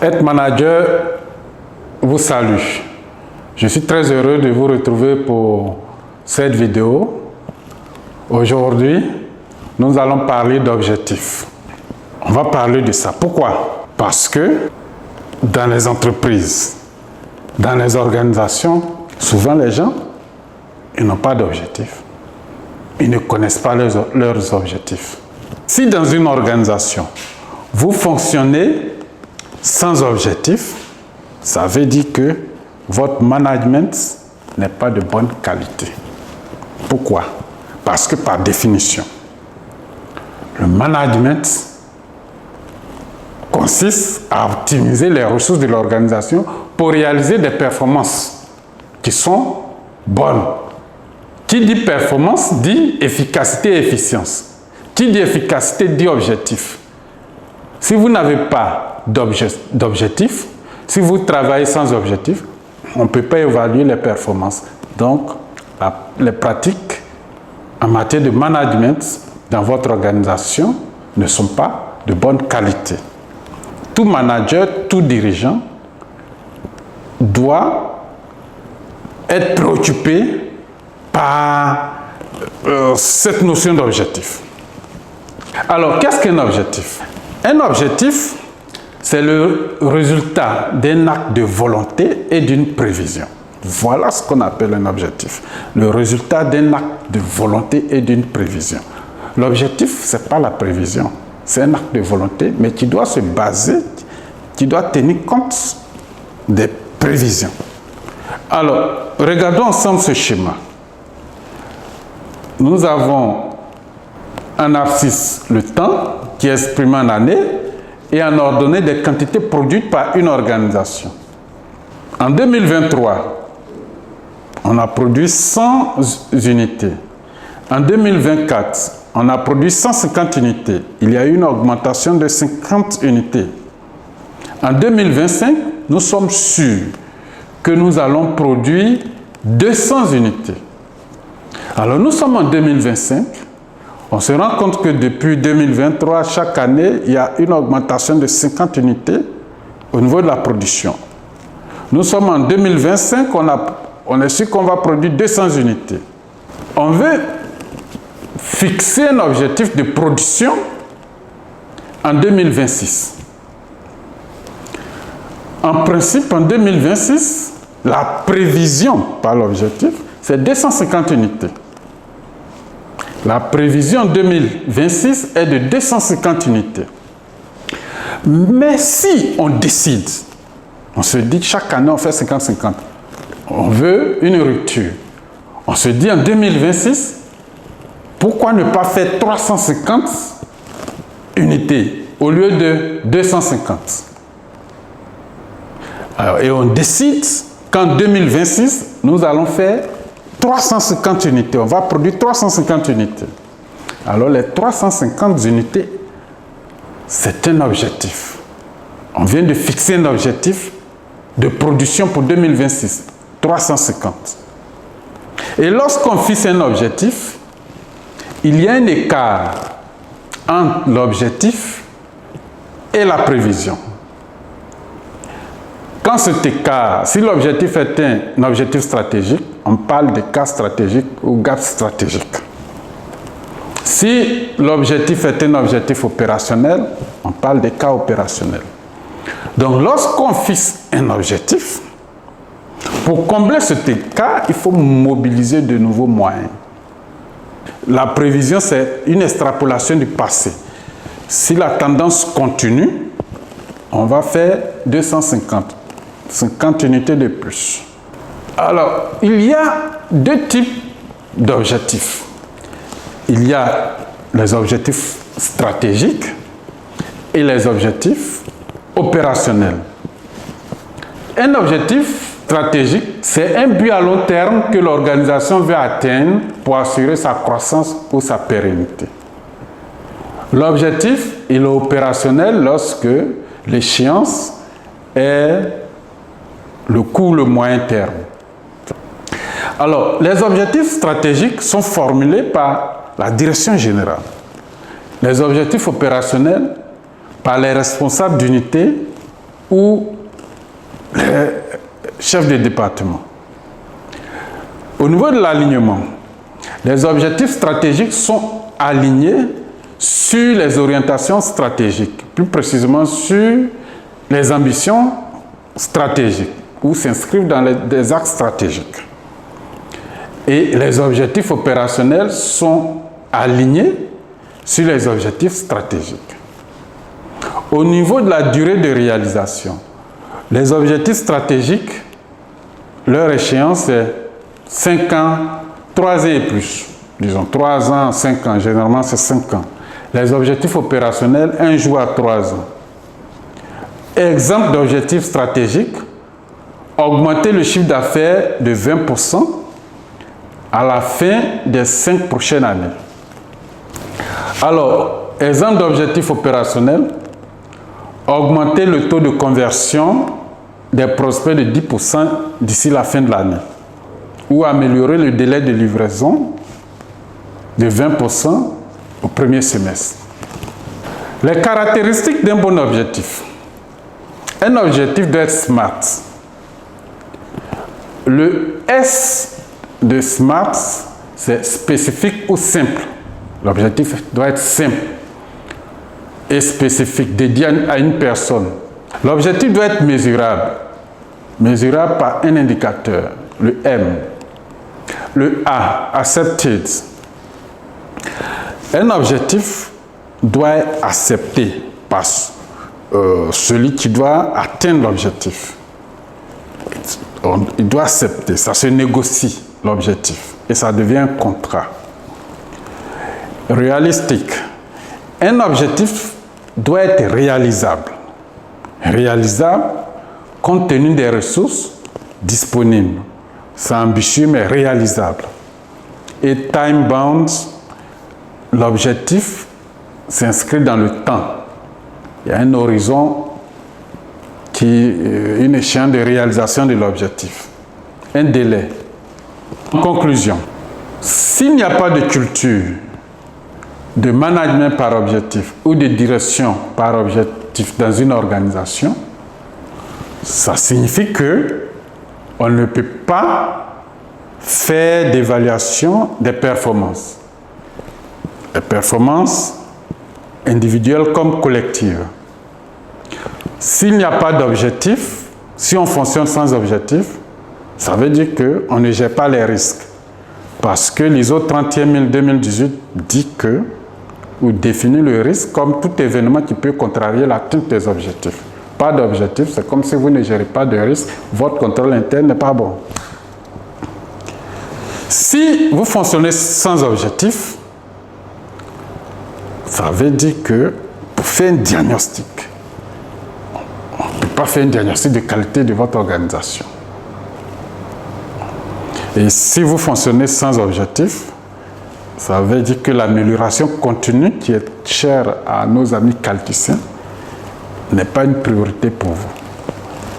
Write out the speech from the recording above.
Être manager vous salue. Je suis très heureux de vous retrouver pour cette vidéo. Aujourd'hui, nous allons parler d'objectifs. On va parler de ça. Pourquoi? Parce que dans les entreprises, dans les organisations, souvent les gens, ils n'ont pas d'objectifs. Ils ne connaissent pas leurs objectifs. Si dans une organisation, vous fonctionnez sans objectif, ça veut dire que votre management n'est pas de bonne qualité. Pourquoi? Parce que par définition, le management consiste à optimiser les ressources de l'organisation pour réaliser des performances qui sont bonnes. Qui dit performance dit efficacité et efficience. Qui dit efficacité dit objectif. Si vous n'avez pas d'objectif, si vous travaillez sans objectif, on ne peut pas évaluer les performances. Donc, les pratiques en matière de management dans votre organisation ne sont pas de bonne qualité. Tout manager, tout dirigeant doit être préoccupé par cette notion d'objectif. Alors, qu'est-ce qu'un objectif? Un objectif, c'est le résultat d'un acte de volonté et d'une prévision. Voilà ce qu'on appelle un objectif. Le résultat d'un acte de volonté et d'une prévision. L'objectif, ce n'est pas la prévision. C'est un acte de volonté, mais qui doit se baser, qui doit tenir compte des prévisions. Alors, regardons ensemble ce schéma. Nous avons en abscisse le temps qui est exprimé en année et en ordonnée des quantités produites par une organisation. En 2023, on a produit 100 unités. En 2024, on a produit 150 unités. Il y a eu une augmentation de 50 unités. En 2025, nous sommes sûrs que nous allons produire 200 unités. Alors nous sommes en 2025. On se rend compte que depuis 2023, chaque année, il y a une augmentation de 50 unités au niveau de la production. Nous sommes en 2025, on est sûr qu'on va produire 200 unités. On veut fixer un objectif de production en 2026. En principe, en 2026, la prévision par l'objectif, c'est 250 unités. La prévision 2026 est de 250 unités. Mais si on décide, on se dit que chaque année on fait 50-50, on veut une rupture. On se dit en 2026, pourquoi ne pas faire 350 unités au lieu de 250? Alors, et on décide qu'en 2026, nous allons faire 350 unités. On va produire 350 unités. Alors, les 350 unités, c'est un objectif. On vient de fixer un objectif de production pour 2026. 350. Et lorsqu'on fixe un objectif, il y a un écart entre l'objectif et la prévision. Quand cet écart, si l'objectif est un objectif stratégique, on parle d'écart stratégique ou gap stratégique. Si l'objectif est un objectif opérationnel, on parle d'écart opérationnel. Donc, lorsqu'on fixe un objectif, pour combler cet écart, il faut mobiliser de nouveaux moyens. La prévision, c'est une extrapolation du passé. Si la tendance continue, on va faire 250. 50 unités de plus. Alors, il y a deux types d'objectifs. Il y a les objectifs stratégiques et les objectifs opérationnels. Un objectif stratégique, c'est un but à long terme que l'organisation veut atteindre pour assurer sa croissance ou sa pérennité. L'objectif, il est opérationnel lorsque l'échéance est le court, le moyen terme. Alors, les objectifs stratégiques sont formulés par la direction générale. Les objectifs opérationnels par les responsables d'unité ou les chefs de département. Au niveau de l'alignement, les objectifs stratégiques sont alignés sur les orientations stratégiques, plus précisément sur les ambitions stratégiques, ou s'inscrivent dans des axes stratégiques. Et les objectifs opérationnels sont alignés sur les objectifs stratégiques. Au niveau de la durée de réalisation, les objectifs stratégiques, leur échéance est 5 ans, 3 ans et plus. Disons 3 ans, 5 ans, généralement c'est 5 ans. Les objectifs opérationnels, 1 jour à 3 ans. Exemple d'objectifs stratégiques, augmenter le chiffre d'affaires de 20% à la fin des 5 prochaines années. Alors, exemple d'objectifs opérationnels, augmenter le taux de conversion des prospects de 10% d'ici la fin de l'année, ou améliorer le délai de livraison de 20% au premier semestre. Les caractéristiques d'un bon objectif. Un objectif doit être SMART. Le S de SMART, c'est spécifique ou simple. L'objectif doit être simple et spécifique, dédié à une personne. L'objectif doit être mesurable. Mesurable par un indicateur, le M. Le A, accepted. Un objectif doit être accepté par celui qui doit atteindre l'objectif. Il doit accepter, ça se négocie l'objectif et ça devient un contrat. Réalistique. Un objectif doit être réalisable. Réalisable compte tenu des ressources disponibles. C'est ambitieux mais réalisable. Et time bound, l'objectif s'inscrit dans le temps. Il y a un horizon une échéance de réalisation de l'objectif. Un délai. En conclusion, s'il n'y a pas de culture de management par objectif ou de direction par objectif dans une organisation, ça signifie que on ne peut pas faire d'évaluation des performances. Les performances individuelles comme collectives. S'il n'y a pas d'objectif, si on fonctionne sans objectif, ça veut dire qu'on ne gère pas les risques. Parce que l'ISO 31000-2018 dit que, ou définit le risque comme tout événement qui peut contrarier l'atteinte des objectifs. Pas d'objectif, c'est comme si vous ne gérez pas de risque, votre contrôle interne n'est pas bon. Si vous fonctionnez sans objectif, ça veut dire que pour faire un diagnostic, on ne peut pas faire un diagnostic de qualité de votre organisation. Et si vous fonctionnez sans objectif, ça veut dire que l'amélioration continue qui est chère à nos amis qualiticiens n'est pas une priorité pour vous.